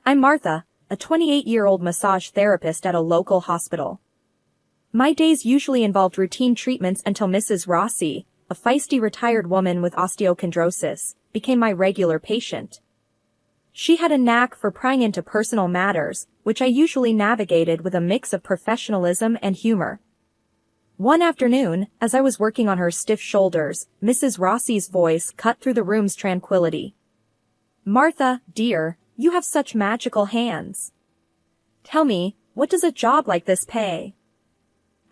I'm Martha, a 28-year-old massage therapist at a local hospital. My days usually involved routine treatments until Mrs. Rossi, a feisty retired woman with osteochondrosis, became my regular patient. She had a knack for prying into personal matters, which I usually navigated with a mix of professionalism and humor. One afternoon, as I was working on her stiff shoulders, Mrs. Rossi's voice cut through the room's tranquility. "Martha, dear, you have such magical hands. Tell me, what does a job like this pay?"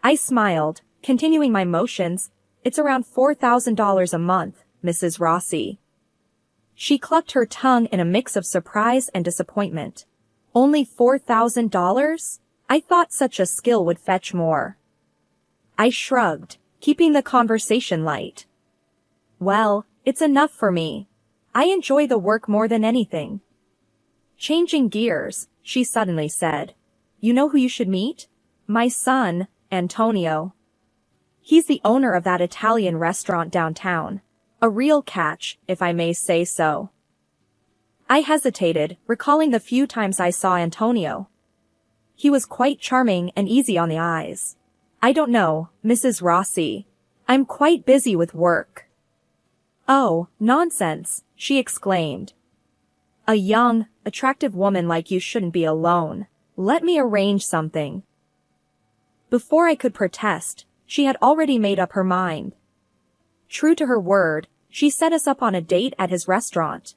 I smiled, continuing my motions. "It's around $4,000 a month, Mrs. Rossi." She clucked her tongue in a mix of surprise and disappointment. "Only $4,000? I thought such a skill would fetch more." I shrugged, keeping the conversation light. "Well, it's enough for me. I enjoy the work more than anything." Changing gears, she suddenly said, "You know who you should meet? My son, Antonio. He's the owner of that Italian restaurant downtown. A real catch, if I may say so." I hesitated, recalling the few times I saw Antonio. He was quite charming and easy on the eyes. "I don't know, Mrs. Rossi. I'm quite busy with work." "Oh, nonsense," she exclaimed. "A young, attractive woman like you shouldn't be alone. Let me arrange something." Before I could protest, she had already made up her mind. True to her word, she set us up on a date at his restaurant.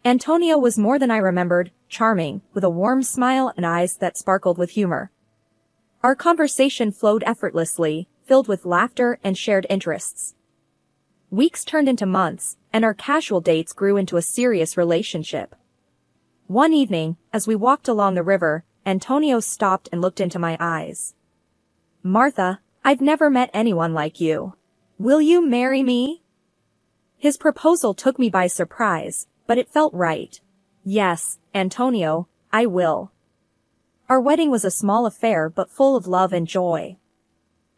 Antonio was more than I remembered, charming, with a warm smile and eyes that sparkled with humor. Our conversation flowed effortlessly, filled with laughter and shared interests. Weeks turned into months, and our casual dates grew into a serious relationship. One evening, as we walked along the river, Antonio stopped and looked into my eyes. "Martha, I've never met anyone like you. Will you marry me?" His proposal took me by surprise, but it felt right. "Yes, Antonio, I will." Our wedding was a small affair but full of love and joy.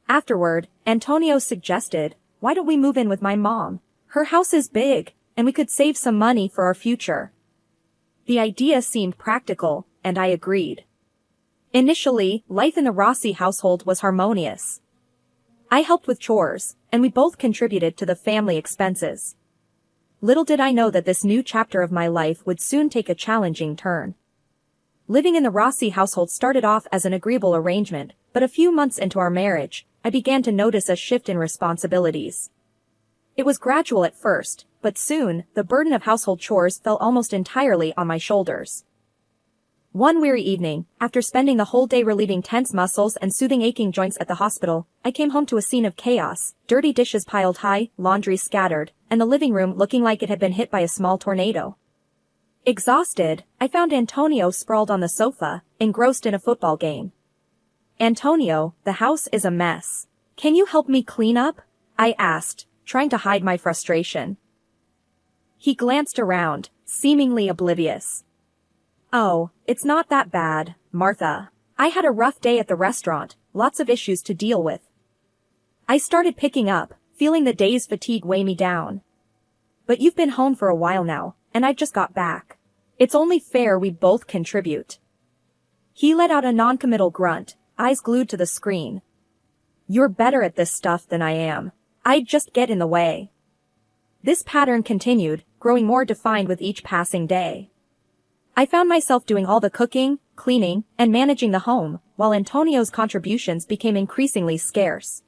Afterward, Antonio suggested, "Why don't we move in with my mom? Her house is big, and we could save some money for our future." The idea seemed practical, and I agreed. Initially, life in the Rossi household was harmonious. I helped with chores, and we both contributed to the family expenses. Little did I know that this new chapter of my life would soon take a challenging turn. Living in the Rossi household started off as an agreeable arrangement, but a few months into our marriage, I began to notice a shift in responsibilities. It was gradual at first, but soon, the burden of household chores fell almost entirely on my shoulders. One weary evening, after spending the whole day relieving tense muscles and soothing aching joints at the hospital, I came home to a scene of chaos, dirty dishes piled high, laundry scattered, and the living room looking like it had been hit by a small tornado. Exhausted, I found Antonio sprawled on the sofa, engrossed in a football game. "Antonio, the house is a mess. Can you help me clean up?" I asked, trying to hide my frustration. He glanced around, seemingly oblivious. "Oh, it's not that bad, Martha. I had a rough day at the restaurant, lots of issues to deal with." I started picking up, feeling the day's fatigue weigh me down. "But you've been home for a while now, and I've just got back. It's only fair we both contribute." He let out a noncommittal grunt, eyes glued to the screen. "You're better at this stuff than I am. I'd just get in the way." This pattern continued, growing more defined with each passing day. I found myself doing all the cooking, cleaning, and managing the home, while Antonio's contributions became increasingly scarce.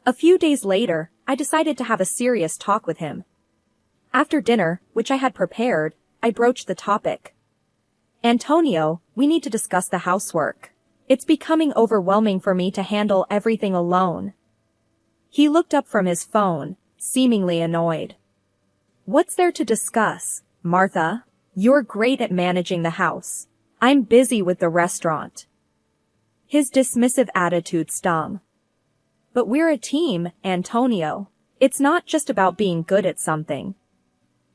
A few days later, I decided to have a serious talk with him. After dinner, which I had prepared, I broached the topic. "Antonio, we need to discuss the housework. It's becoming overwhelming for me to handle everything alone." He looked up from his phone, seemingly annoyed. "What's there to discuss, Martha? You're great at managing the house. I'm busy with the restaurant." His dismissive attitude stung. "But we're a team, Antonio. It's not just about being good at something.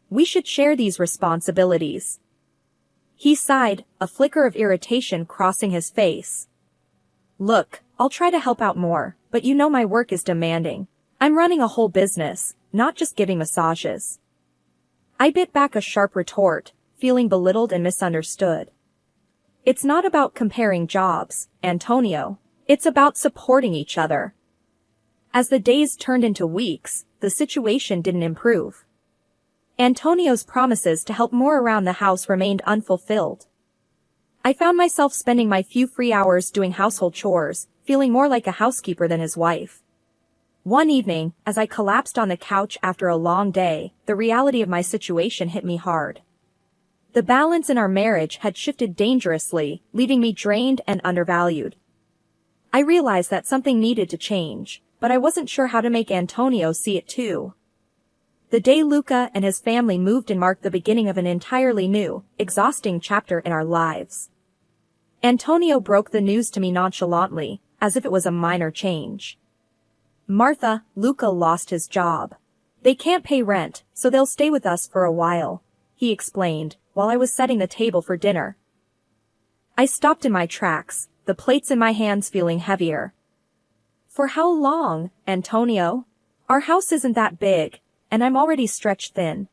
We should share these responsibilities." He sighed, a flicker of irritation crossing his face. "Look, I'll try to help out more, but you know my work is demanding. I'm running a whole business, not just giving massages." I bit back a sharp retort, feeling belittled and misunderstood. It's not about comparing jobs, Antonio. It's about supporting each other. As the days turned into weeks, the situation didn't improve. Antonio's promises to help more around the house remained unfulfilled. I found myself spending my few free hours doing household chores, feeling more like a housekeeper than his wife. One evening, as I collapsed on the couch after a long day, the reality of my situation hit me hard. The balance in our marriage had shifted dangerously, leaving me drained and undervalued. I realized that something needed to change, but I wasn't sure how to make Antonio see it too. The day Luca and his family moved in marked the beginning of an entirely new, exhausting chapter in our lives. Antonio broke the news to me nonchalantly, as if it was a minor change. "Martha, Luca lost his job. They can't pay rent, so they'll stay with us for a while," he explained, while I was setting the table for dinner. I stopped in my tracks, the plates in my hands feeling heavier. "For how long, Antonio? Our house isn't that big, and I'm already stretched thin."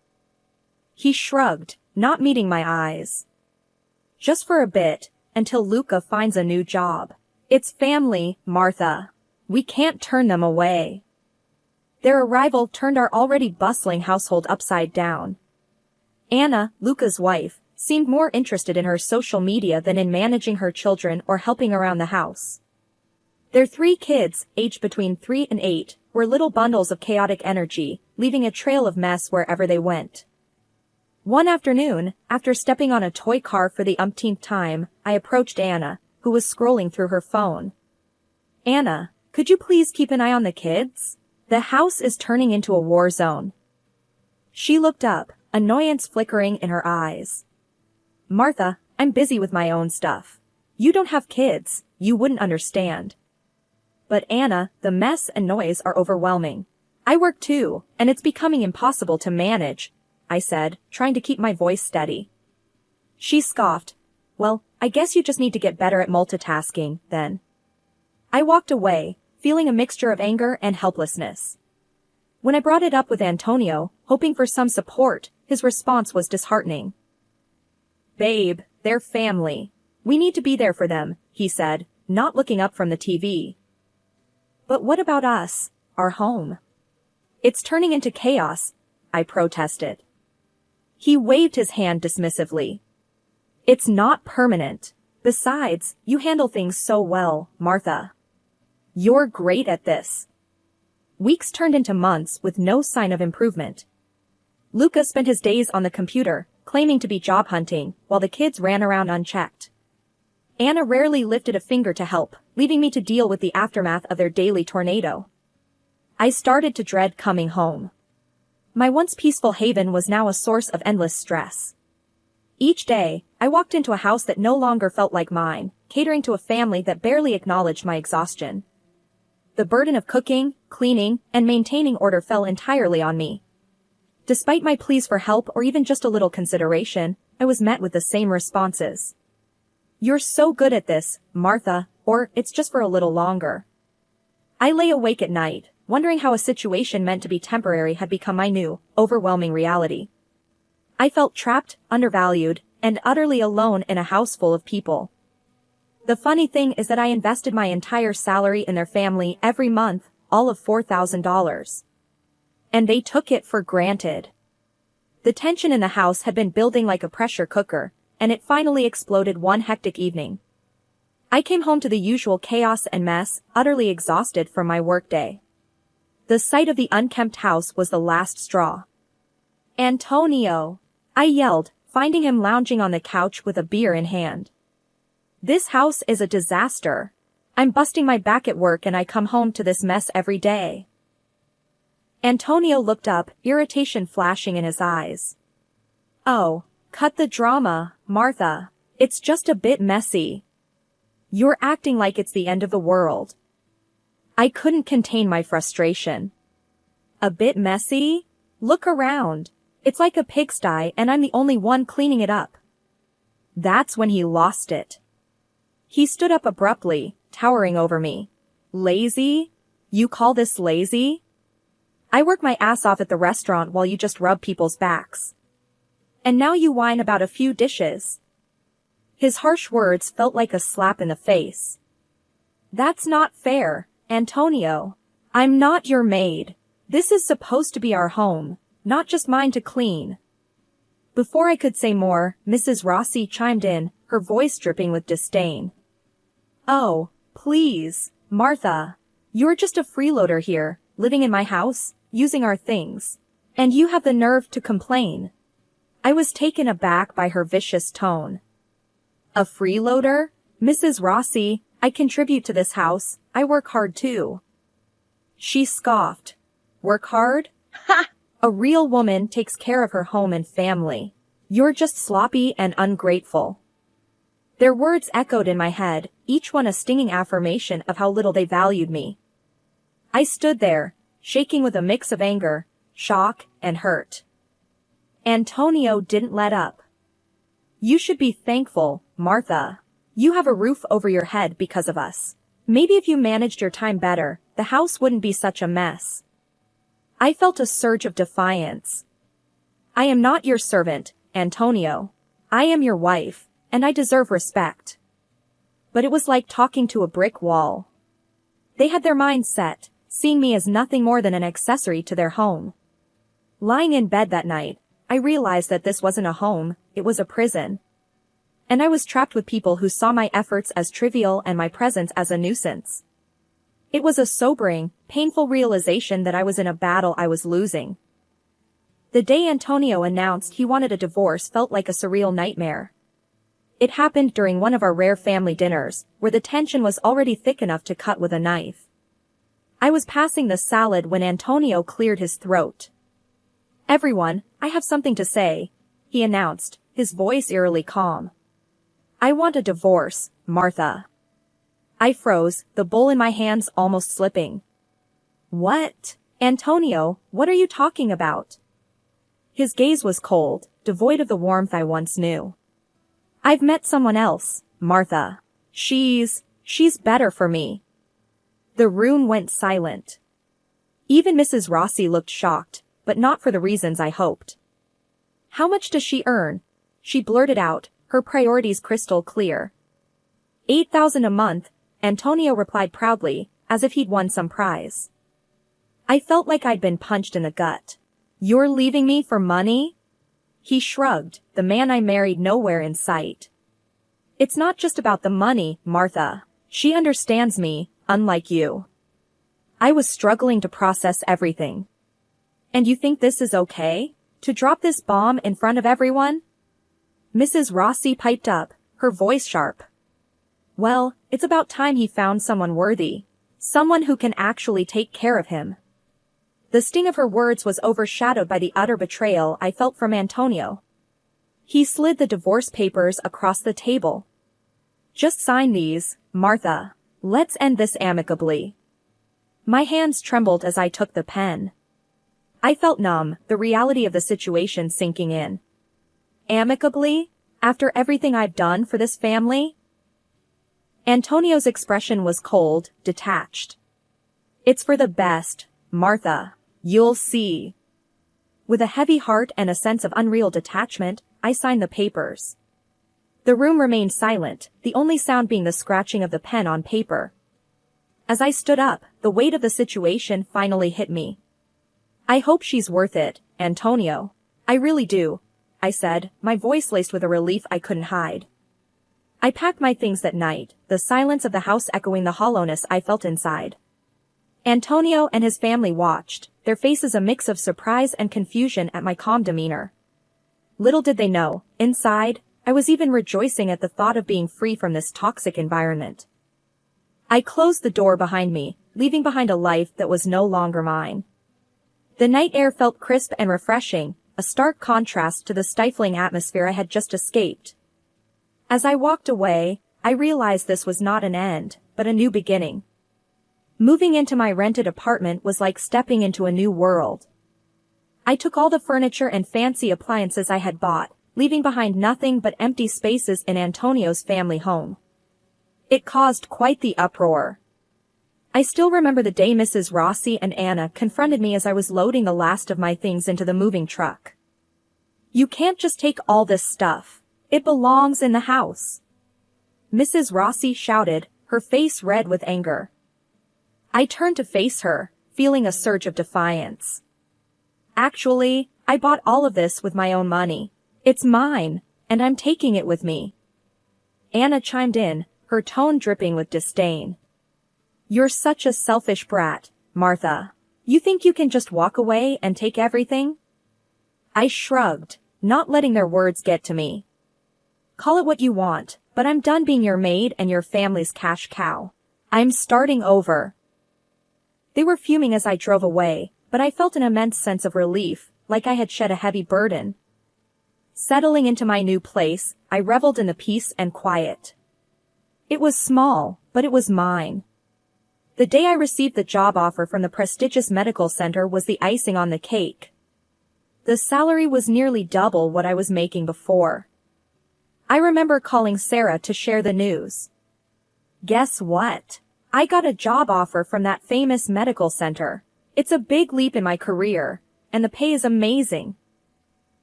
He shrugged, not meeting my eyes. "Just for a bit, until Luca finds a new job. It's family, Martha. We can't turn them away." Their arrival turned our already bustling household upside down. Anna, Luca's wife, seemed more interested in her social media than in managing her children or helping around the house. Their 3 kids, aged between 3 and 8, were little bundles of chaotic energy, leaving a trail of mess wherever they went. One afternoon, after stepping on a toy car for the umpteenth time, I approached Anna, who was scrolling through her phone. "Anna, could you please keep an eye on the kids? The house is turning into a war zone." She looked up, annoyance flickering in her eyes. "Martha, I'm busy with my own stuff. You don't have kids, you wouldn't understand." "But Anna, the mess and noise are overwhelming. I work too, and it's becoming impossible to manage," I said, trying to keep my voice steady. She scoffed. "Well, I guess you just need to get better at multitasking, then." I walked away, feeling a mixture of anger and helplessness. When I brought it up with Antonio, hoping for some support, his response was disheartening. "Babe, they're family. We need to be there for them," he said, not looking up from the TV. "But what about us, our home? It's turning into chaos," I protested. He waved his hand dismissively. "It's not permanent. Besides, you handle things so well, Martha. You're great at this." Weeks turned into months with no sign of improvement. Luca spent his days on the computer, claiming to be job hunting, while the kids ran around unchecked. Anna rarely lifted a finger to help, leaving me to deal with the aftermath of their daily tornado. I started to dread coming home. My once peaceful haven was now a source of endless stress. Each day, I walked into a house that no longer felt like mine, catering to a family that barely acknowledged my exhaustion. The burden of cooking, cleaning, and maintaining order fell entirely on me. Despite my pleas for help or even just a little consideration, I was met with the same responses. "You're so good at this, Martha," or "It's just for a little longer." I lay awake at night, wondering how a situation meant to be temporary had become my new, overwhelming reality. I felt trapped, undervalued, and utterly alone in a house full of people. The funny thing is that I invested my entire salary in their family every month, all of $4,000. And they took it for granted. The tension in the house had been building like a pressure cooker, and it finally exploded one hectic evening. I came home to the usual chaos and mess, utterly exhausted from my workday. The sight of the unkempt house was the last straw. "Antonio!" I yelled, finding him lounging on the couch with a beer in hand. "This house is a disaster. I'm busting my back at work and I come home to this mess every day." Antonio looked up, irritation flashing in his eyes. "Oh, cut the drama, Martha. It's just a bit messy. You're acting like it's the end of the world." I couldn't contain my frustration. "A bit messy? Look around. It's like a pigsty and I'm the only one cleaning it up." That's when he lost it. He stood up abruptly, towering over me. "Lazy? You call this lazy? I work my ass off at the restaurant while you just rub people's backs." And now you whine about a few dishes. His harsh words felt like a slap in the face. That's not fair, Antonio. I'm not your maid. This is supposed to be our home, not just mine to clean. Before I could say more, Mrs. Rossi chimed in, her voice dripping with disdain. Oh, please, Martha. You're just a freeloader here, living in my house, using our things. And you have the nerve to complain. I was taken aback by her vicious tone. A freeloader? Mrs. Rossi, I contribute to this house, I work hard too. She scoffed. Work hard? Ha! A real woman takes care of her home and family. You're just sloppy and ungrateful. Their words echoed in my head, each one a stinging affirmation of how little they valued me. I stood there, shaking with a mix of anger, shock, and hurt. Antonio didn't let up. You should be thankful, Martha. You have a roof over your head because of us. Maybe if you managed your time better, the house wouldn't be such a mess. I felt a surge of defiance. I am not your servant, Antonio. I am your wife, and I deserve respect. But it was like talking to a brick wall. They had their minds set, seeing me as nothing more than an accessory to their home. Lying in bed that night, I realized that this wasn't a home, it was a prison. And I was trapped with people who saw my efforts as trivial and my presence as a nuisance. It was a sobering, painful realization that I was in a battle I was losing. The day Antonio announced he wanted a divorce felt like a surreal nightmare. It happened during one of our rare family dinners, where the tension was already thick enough to cut with a knife. I was passing the salad when Antonio cleared his throat. Everyone, I have something to say, he announced, his voice eerily calm. I want a divorce, Martha. I froze, the bowl in my hands almost slipping. What? Antonio, what are you talking about? His gaze was cold, devoid of the warmth I once knew. I've met someone else, Martha. She's better for me. The room went silent. Even Mrs. Rossi looked shocked, but not for the reasons I hoped. How much does she earn? She blurted out, her priorities crystal clear. $8,000 a month, Antonio replied proudly, as if he'd won some prize. I felt like I'd been punched in the gut. You're leaving me for money? He shrugged, the man I married nowhere in sight. It's not just about the money, Martha. She understands me, unlike you. I was struggling to process everything. And you think this is okay? To drop this bomb in front of everyone? Mrs. Rossi piped up, her voice sharp. Well, it's about time he found someone worthy. Someone who can actually take care of him. The sting of her words was overshadowed by the utter betrayal I felt from Antonio. He slid the divorce papers across the table. Just sign these, Martha. Let's end this amicably. My hands trembled as I took the pen. I felt numb, the reality of the situation sinking in. Amicably? After everything I've done for this family? Antonio's expression was cold, detached. It's for the best, Martha. You'll see. With a heavy heart and a sense of unreal detachment, I signed the papers. The room remained silent, the only sound being the scratching of the pen on paper. As I stood up, the weight of the situation finally hit me. I hope she's worth it, Antonio. I really do, I said, my voice laced with a relief I couldn't hide. I packed my things that night, the silence of the house echoing the hollowness I felt inside. Antonio and his family watched, their faces a mix of surprise and confusion at my calm demeanor. Little did they know, inside, I was even rejoicing at the thought of being free from this toxic environment. I closed the door behind me, leaving behind a life that was no longer mine. The night air felt crisp and refreshing, a stark contrast to the stifling atmosphere I had just escaped. As I walked away, I realized this was not an end, but a new beginning. Moving into my rented apartment was like stepping into a new world. I took all the furniture and fancy appliances I had bought, leaving behind nothing but empty spaces in Antonio's family home. It caused quite the uproar. I still remember the day Mrs. Rossi and Anna confronted me as I was loading the last of my things into the moving truck. You can't just take all this stuff. It belongs in the house. Mrs. Rossi shouted, her face red with anger. I turned to face her, feeling a surge of defiance. Actually, I bought all of this with my own money. It's mine, and I'm taking it with me. Anna chimed in, her tone dripping with disdain. You're such a selfish brat, Martha. You think you can just walk away and take everything? I shrugged, not letting their words get to me. Call it what you want, but I'm done being your maid and your family's cash cow. I'm starting over. They were fuming as I drove away, but I felt an immense sense of relief, like I had shed a heavy burden. Settling into my new place, I reveled in the peace and quiet. It was small, but it was mine. The day I received the job offer from the prestigious medical center was the icing on the cake. The salary was nearly double what I was making before. I remember calling Sarah to share the news. Guess what? I got a job offer from that famous medical center. It's a big leap in my career, and the pay is amazing.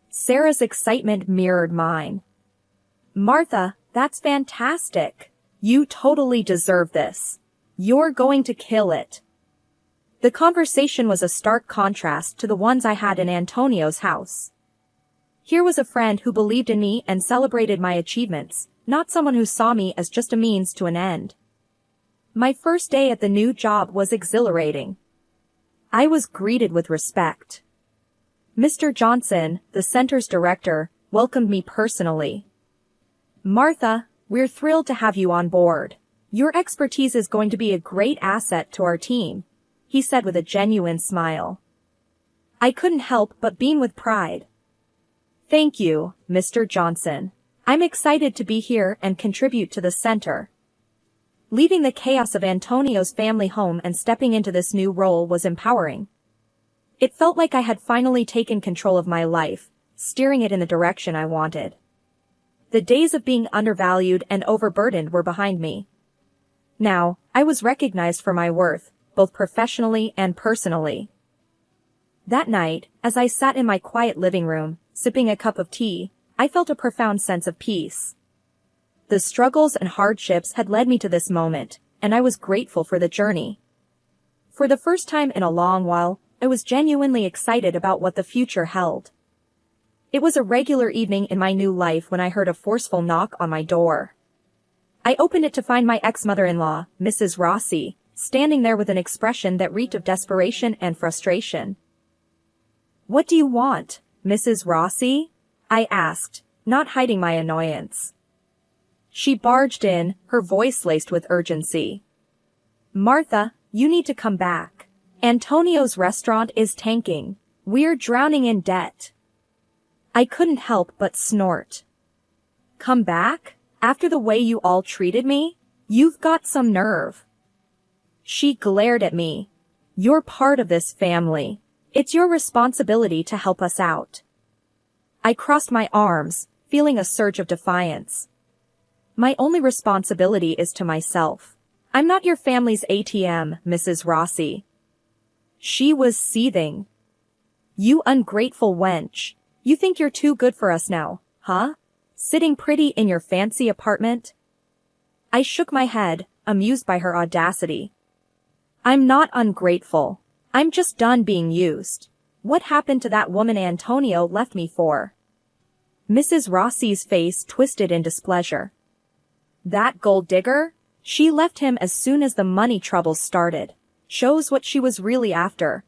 Sarah's excitement mirrored mine. Martha, that's fantastic. You totally deserve this. You're going to kill it. The conversation was a stark contrast to the ones I had in Antonio's house. Here was a friend who believed in me and celebrated my achievements, not someone who saw me as just a means to an end. My first day at the new job was exhilarating. I was greeted with respect. Mr. Johnson, the center's director, welcomed me personally. Martha, we're thrilled to have you on board. Your expertise is going to be a great asset to our team, he said with a genuine smile. I couldn't help but beam with pride. Thank you, Mr. Johnson. I'm excited to be here and contribute to the center. Leaving the chaos of Antonio's family home and stepping into this new role was empowering. It felt like I had finally taken control of my life, steering it in the direction I wanted. The days of being undervalued and overburdened were behind me. Now, I was recognized for my worth, both professionally and personally. That night, as I sat in my quiet living room, sipping a cup of tea, I felt a profound sense of peace. The struggles and hardships had led me to this moment, and I was grateful for the journey. For the first time in a long while, I was genuinely excited about what the future held. It was a regular evening in my new life when I heard a forceful knock on my door. I opened it to find my ex-mother-in-law, Mrs. Rossi, standing there with an expression that reeked of desperation and frustration. What do you want, Mrs. Rossi? I asked, not hiding my annoyance. She barged in, her voice laced with urgency. Martha, you need to come back. Antonio's restaurant is tanking. We're drowning in debt. I couldn't help but snort. Come back? After the way you all treated me? You've got some nerve. She glared at me. You're part of this family. It's your responsibility to help us out. I crossed my arms, feeling a surge of defiance. My only responsibility is to myself. I'm not your family's ATM, Mrs. Rossi. She was seething. You ungrateful wench. You think you're too good for us now, huh? Sitting pretty in your fancy apartment? I shook my head, amused by her audacity. I'm not ungrateful. I'm just done being used. What happened to that woman Antonio left me for? Mrs. Rossi's face twisted in displeasure. That gold digger? She left him as soon as the money troubles started. Shows what she was really after.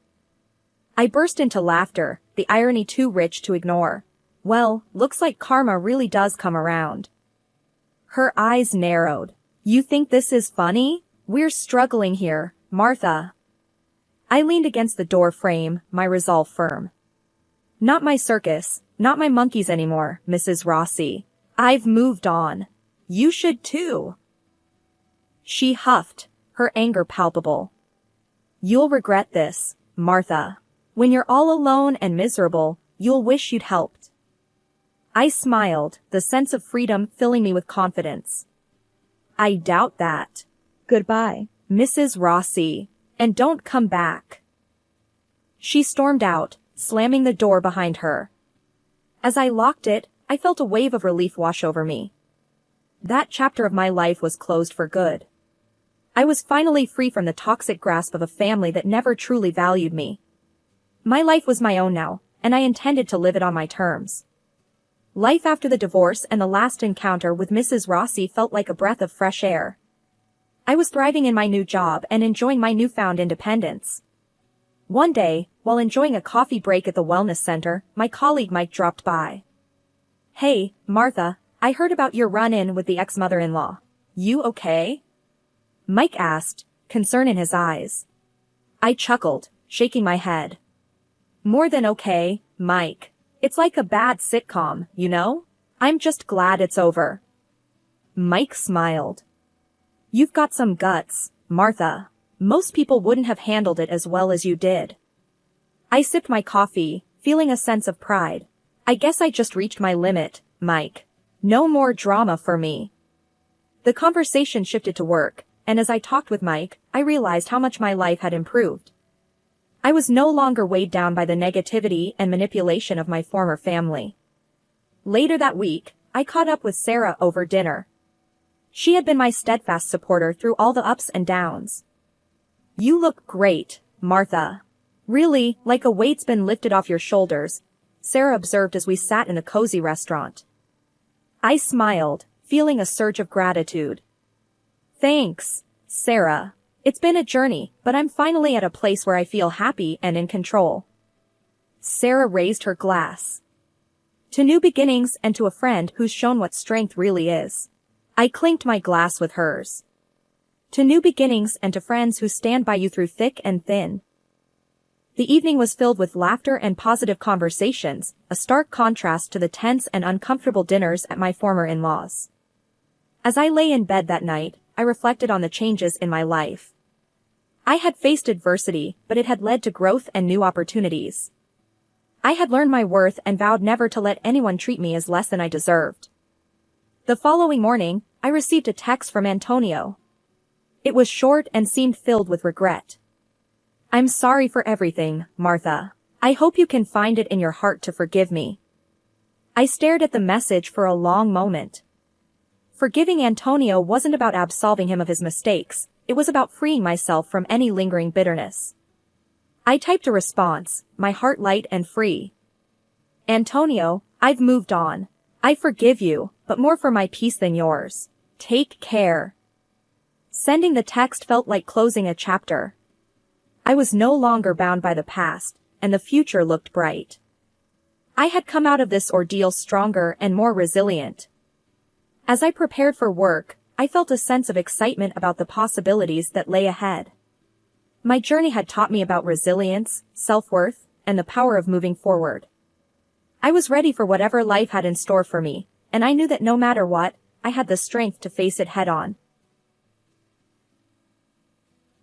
I burst into laughter, the irony too rich to ignore. Well, looks like karma really does come around. Her eyes narrowed. You think this is funny? We're struggling here, Martha. I leaned against the door frame, my resolve firm. Not my circus, not my monkeys anymore, Mrs. Rossi. I've moved on. You should too. She huffed, her anger palpable. You'll regret this, Martha. When you're all alone and miserable, you'll wish you'd helped. I smiled, the sense of freedom filling me with confidence. I doubt that. Goodbye, Mrs. Rossi, and don't come back. She stormed out, slamming the door behind her. As I locked it, I felt a wave of relief wash over me. That chapter of my life was closed for good. I was finally free from the toxic grasp of a family that never truly valued me. My life was my own now, and I intended to live it on my terms. Life after the divorce and the last encounter with Mrs. Rossi felt like a breath of fresh air. I was thriving in my new job and enjoying my newfound independence. One day, while enjoying a coffee break at the wellness center, my colleague Mike dropped by. "Hey, Martha, I heard about your run-in with the ex-mother-in-law. You okay?" Mike asked, concern in his eyes. I chuckled, shaking my head. "More than okay, Mike. It's like a bad sitcom, you know? I'm just glad it's over." Mike smiled. "You've got some guts, Martha. Most people wouldn't have handled it as well as you did." I sipped my coffee, feeling a sense of pride. "I guess I just reached my limit, Mike. No more drama for me." The conversation shifted to work, and as I talked with Mike, I realized how much my life had improved. I was no longer weighed down by the negativity and manipulation of my former family. Later that week, I caught up with Sarah over dinner. She had been my steadfast supporter through all the ups and downs. "You look great, Martha. Really, like a weight's been lifted off your shoulders," Sarah observed as we sat in a cozy restaurant. I smiled, feeling a surge of gratitude. "Thanks, Sarah. It's been a journey, but I'm finally at a place where I feel happy and in control." Sarah raised her glass. "To new beginnings and to a friend who's shown what strength really is." I clinked my glass with hers. "To new beginnings and to friends who stand by you through thick and thin." The evening was filled with laughter and positive conversations, a stark contrast to the tense and uncomfortable dinners at my former in-laws. As I lay in bed that night, I reflected on the changes in my life. I had faced adversity, but it had led to growth and new opportunities. I had learned my worth and vowed never to let anyone treat me as less than I deserved. The following morning, I received a text from Antonio. It was short and seemed filled with regret. "I'm sorry for everything, Martha. I hope you can find it in your heart to forgive me." I stared at the message for a long moment. Forgiving Antonio wasn't about absolving him of his mistakes, it was about freeing myself from any lingering bitterness. I typed a response, my heart light and free. "Antonio, I've moved on. I forgive you, but more for my peace than yours. Take care." Sending the text felt like closing a chapter. I was no longer bound by the past, and the future looked bright. I had come out of this ordeal stronger and more resilient. As I prepared for work, I felt a sense of excitement about the possibilities that lay ahead. My journey had taught me about resilience, self-worth, and the power of moving forward. I was ready for whatever life had in store for me, and I knew that no matter what, I had the strength to face it head-on.